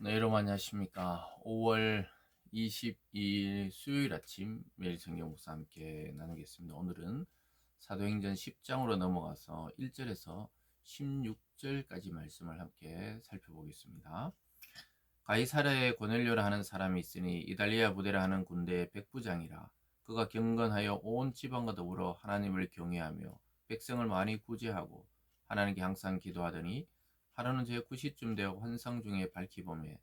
네, 여러분 안녕하십니까. 5월 22일 수요일 아침 매일 성경 묵상 함께 나누겠습니다. 오늘은 사도행전 10장으로 넘어가서 1절에서 16절까지 말씀을 함께 살펴보겠습니다. 가이사랴에 고넬료라 하는 사람이 있으니 이달리아 부대라 하는 군대의 백부장이라. 그가 경건하여 온 지방과 더불어 하나님을 경외하며 백성을 많이 구제하고 하나님께 항상 기도하더니 하루는 제9시쯤 되어 환상 중에 밝히 보매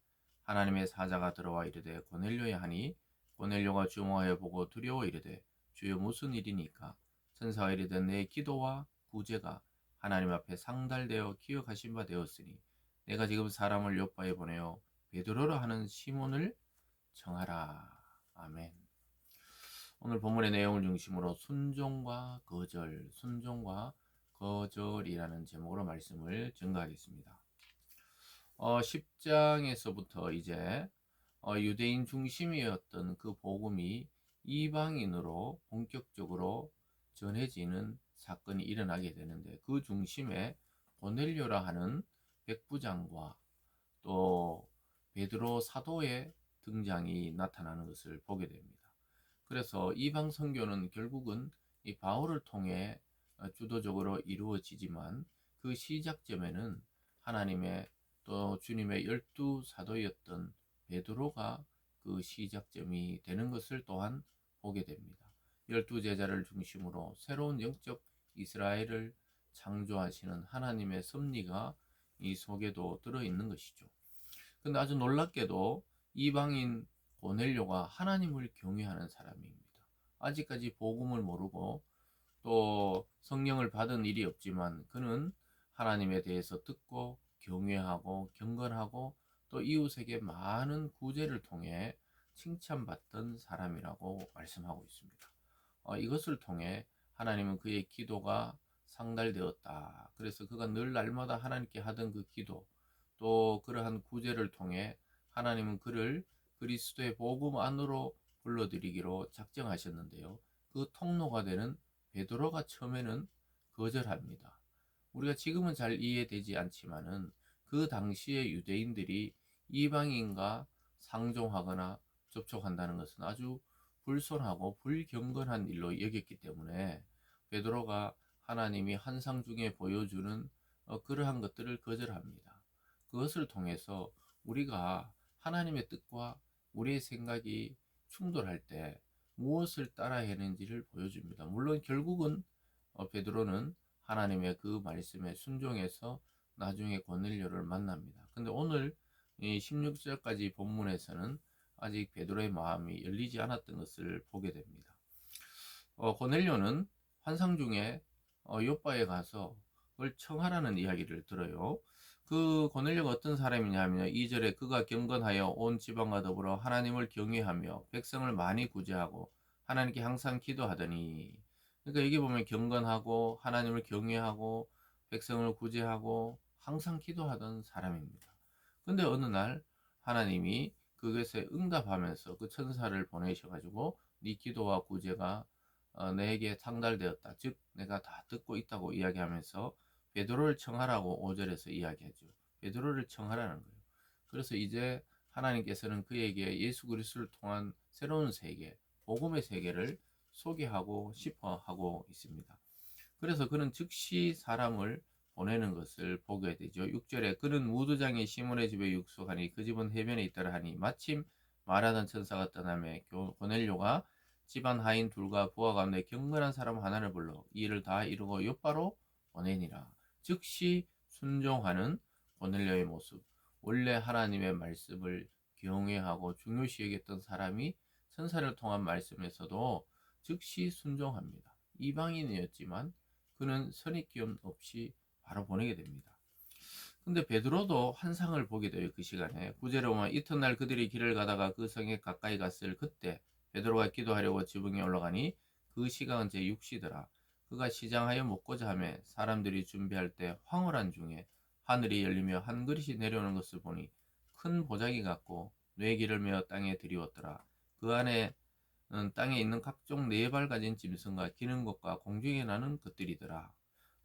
하나님의 사자가 들어와 이르되 고넬료야 하니 고넬료가 주목하여 보고 두려워 이르되 주여 무슨 일이니까. 천사가 이르되 내 기도와 구제가 하나님 앞에 상달되어 기억하신 바 되었으니 내가 지금 사람을 요바에 보내어 베드로라 하는 시몬을 정하라. 아멘. 오늘 본문의 내용을 중심으로 순종과 거절이라는 제목으로 말씀을 증거하겠습니다. 10장에서부터 이제 유대인 중심이었던 그 복음이 이방인으로 본격적으로 전해지는 사건이 일어나게 되는데, 그 중심에 고넬료라 하는 백부장과 또 베드로 사도의 등장이 나타나는 것을 보게 됩니다. 그래서 이방 선교는 결국은 이 바울을 통해 주도적으로 이루어지지만, 그 시작점에는 하나님의 또 주님의 12사도였던 베드로가 그 시작점이 되는 것을 또한 보게 됩니다. 12제자를 중심으로 새로운 영적 이스라엘을 창조하시는 하나님의 섭리가 이 속에도 들어있는 것이죠. 근데 아주 놀랍게도 이방인 고넬료가 하나님을 경외하는 사람입니다. 아직까지 복음을 모르고 또 성령을 받은 일이 없지만, 그는 하나님에 대해서 듣고 경외하고 경건하고 또 이웃에게 많은 구제를 통해 칭찬받던 사람이라고 말씀하고 있습니다. 이것을 통해 하나님은 그의 기도가 상달되었다. 그래서 그가 늘 날마다 하나님께 하던 그 기도, 또 그러한 구제를 통해 하나님은 그를 그리스도의 복음 안으로 불러들이기로 작정하셨는데요. 그 통로가 되는 베드로가 처음에는 거절합니다. 우리가 지금은 잘 이해되지 않지만은 그 당시의 유대인들이 이방인과 상종하거나 접촉한다는 것은 아주 불손하고 불경건한 일로 여겼기 때문에 베드로가 하나님이 환상 중에 보여주는 그러한 것들을 거절합니다. 그것을 통해서 우리가 하나님의 뜻과 우리의 생각이 충돌할 때 무엇을 따라야 하는지를 보여줍니다. 물론 결국은 베드로는 하나님의 그 말씀에 순종해서 나중에 고넬료를 만납니다. 근데 오늘 이 16절까지 본문에서는 아직 베드로의 마음이 열리지 않았던 것을 보게 됩니다. 고넬료는 환상 중에 요바에 가서 그걸 청하라는 이야기를 들어요. 그 고넬료가 어떤 사람이냐면 2절에 그가 경건하여 온 지방과 더불어 하나님을 경외하며 백성을 많이 구제하고 하나님께 항상 기도하더니, 그러니까 여기 보면 경건하고 하나님을 경외하고 백성을 구제하고 항상 기도하던 사람입니다. 근데 어느 날 하나님이 그것에 응답하면서 그 천사를 보내셔가지고 네 기도와 구제가 내게 상달되었다. 즉 내가 다 듣고 있다고 이야기하면서 베드로를 청하라고 5절에서 이야기하죠. 베드로를 청하라는 거예요. 그래서 이제 하나님께서는 그에게 예수 그리스도를 통한 새로운 세계, 복음의 세계를 소개하고 싶어 하고 있습니다. 그래서 그는 즉시 사람을 보내는 것을 보게 되죠. 6절에 그는 무두장이 시몬의 집에 육숙하니 그 집은 해변에 있더라 하니 마침 말하던 천사가 떠나매 고넬료가 집안 하인 둘과 부하 가운데 경건한 사람 하나를 불러 이 일을 다 이루고 요바로 보내니라. 즉시 순종하는 고넬료의 모습. 원래 하나님의 말씀을 경외하고 중요시 여겼던 사람이 천사를 통한 말씀에서도 즉시 순종합니다. 이방인이었지만 그는 선입견 없이 바로 보내게 됩니다. 근데 베드로도 환상을 보게 돼요. 그 시간에 9절에 보면 이튿날 그들이 길을 가다가 그 성에 가까이 갔을 그때 베드로가 기도하려고 지붕에 올라가니 그 시각은 제6시더라. 그가 시장하여 먹고자 하며 사람들이 준비할 때 황홀한 중에 하늘이 열리며 한 그릇이 내려오는 것을 보니 큰 보자기 같고 뇌기를 메어 땅에 들이웠더라. 그 안에 땅에 있는 각종 네 발 가진 짐승과 기는 것과 공중에 나는 것들이더라.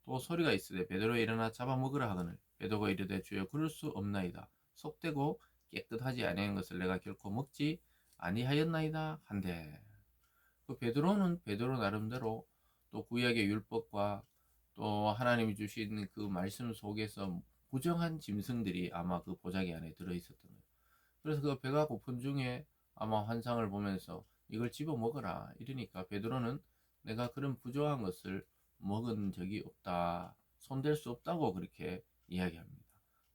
또 소리가 있으되 베드로 일어나 잡아먹으라 하거늘 베드로가 이르되 주여 그럴 수 없나이다. 속되고 깨끗하지 아니한 것을 내가 결코 먹지 아니하였나이다 한데, 그 베드로는 베드로 나름대로 또 구약의 율법과 또 하나님이 주신 그 말씀 속에서 부정한 짐승들이 아마 그 보자기 안에 들어 있었던 거예요. 그래서 그 배가 고픈 중에 아마 환상을 보면서 이걸 집어 먹어라 이러니까 베드로는 내가 그런 부정한 것을 먹은 적이 없다, 손댈 수 없다고 그렇게 이야기합니다.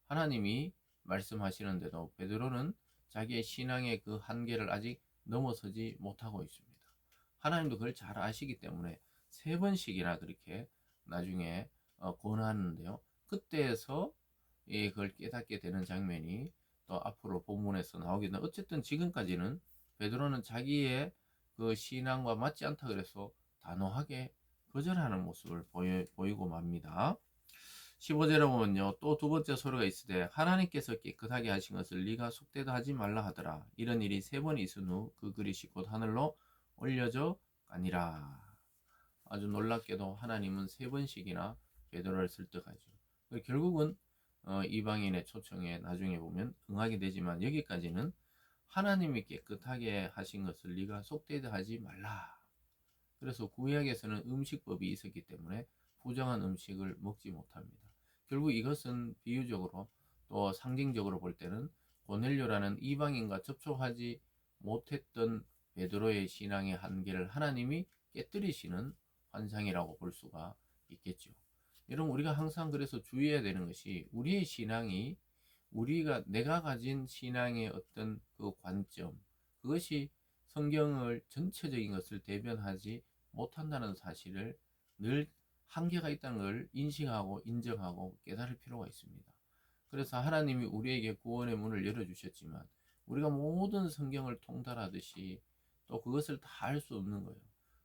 하나님이 말씀하시는데도 베드로는 자기의 신앙의 그 한계를 아직 넘어서지 못하고 있습니다. 하나님도 그걸 잘 아시기 때문에 세 번씩이나 그렇게 나중에 권하는데요. 그때에서 그걸 깨닫게 되는 장면이 또 앞으로 본문에서 나오겠는데, 어쨌든 지금까지는 베드로는 자기의 그 신앙과 맞지 않다 그래서 단호하게 거절하는 모습을 보이고 맙니다. 15절에 보면요, 또 두 번째 소리가 있으되 하나님께서 깨끗하게 하신 것을 네가 속되다 하지 말라 하더라. 이런 일이 세 번 있은 후 그 그릇이 곧 하늘로 올려져 가니라. 아주 놀랍게도 하나님은 세 번씩이나 베드로를 설득하죠. 결국은 이방인의 초청에 나중에 보면 응하게 되지만, 여기까지는 하나님이 깨끗하게 하신 것을 네가 속되다 하지 말라. 그래서 구약에서는 음식법이 있었기 때문에 부정한 음식을 먹지 못합니다. 결국 이것은 비유적으로 또 상징적으로 볼 때는 고넬료라는 이방인과 접촉하지 못했던 베드로의 신앙의 한계를 하나님이 깨뜨리시는 환상이라고 볼 수가 있겠죠. 여러분, 우리가 항상 그래서 주의해야 되는 것이, 우리의 신앙이 내가 가진 신앙의 어떤 그 관점, 그것이 성경을 전체적인 것을 대변하지 못한다는 사실을 늘 한계가 있다는 걸 인식하고 인정하고 깨달을 필요가 있습니다. 그래서 하나님이 우리에게 구원의 문을 열어주셨지만 우리가 모든 성경을 통달하듯이 또 그것을 다 할 수 없는 거예요.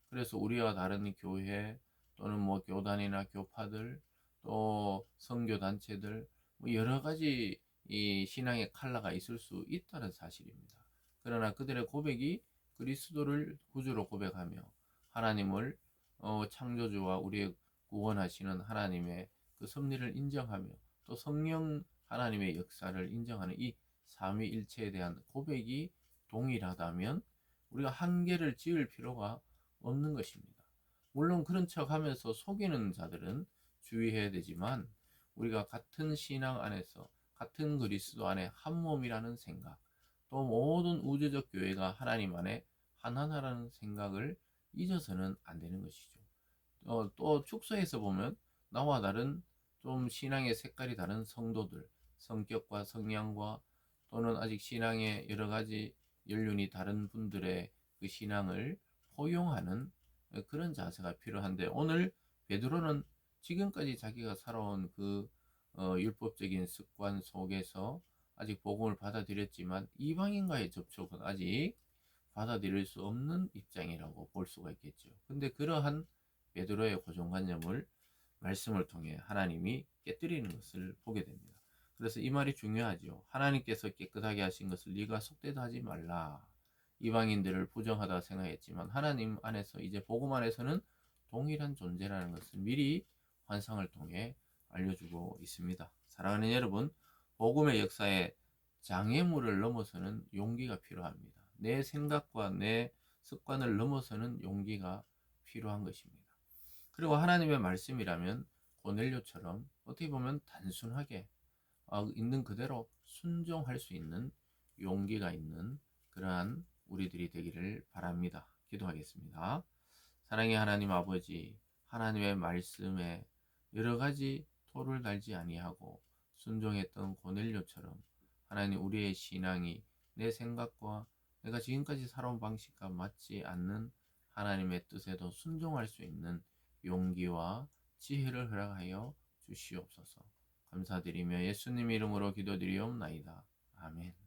그래서 우리와 다른 교회 또는 뭐 교단이나 교파들 또 선교단체들 뭐 여러 가지 이 신앙의 컬러가 있을 수 있다는 사실입니다. 그러나 그들의 고백이 그리스도를 구주로 고백하며 하나님을 창조주와 우리의 구원하시는 하나님의 그 섭리를 인정하며 또 성령 하나님의 역사를 인정하는 이 삼위일체에 대한 고백이 동일하다면 우리가 한계를 지을 필요가 없는 것입니다. 물론 그런 척하면서 속이는 자들은 주의해야 되지만, 우리가 같은 신앙 안에서 같은 그리스도 안에 한 몸이라는 생각, 또 모든 우주적 교회가 하나님 안에 하나라는 생각을 잊어서는 안 되는 것이죠. 또 축소해서 보면 나와 다른 좀 신앙의 색깔이 다른 성도들, 성격과 성향과 또는 아직 신앙의 여러 가지 연륜이 다른 분들의 그 신앙을 포용하는 그런 자세가 필요한데, 오늘 베드로는 지금까지 자기가 살아온 그 율법적인 습관 속에서 아직 복음을 받아들였지만 이방인과의 접촉은 아직 받아들일 수 없는 입장이라고 볼 수가 있겠죠. 근데 그러한 베드로의 고정관념을 말씀을 통해 하나님이 깨뜨리는 것을 보게 됩니다. 그래서 이 말이 중요하죠. 하나님께서 깨끗하게 하신 것을 네가 속되다 하지 말라. 이방인들을 부정하다 생각했지만 하나님 안에서, 이제 복음 안에서는 동일한 존재라는 것을 미리 환상을 통해 알려주고 있습니다. 사랑하는 여러분, 복음의 역사에 장애물을 넘어서는 용기가 필요합니다. 내 생각과 내 습관을 넘어서는 용기가 필요한 것입니다. 그리고 하나님의 말씀이라면 고넬료처럼 어떻게 보면 단순하게 있는 그대로 순종할 수 있는 용기가 있는 그러한 우리들이 되기를 바랍니다. 기도하겠습니다. 사랑의 하나님 아버지, 하나님의 말씀에 여러 가지 토를 달지 아니하고 순종했던 고넬료처럼 하나님, 우리의 신앙이 내 생각과 내가 지금까지 살아온 방식과 맞지 않는 하나님의 뜻에도 순종할 수 있는 용기와 지혜를 허락하여 주시옵소서. 감사드리며 예수님 이름으로 기도드리옵나이다. 아멘.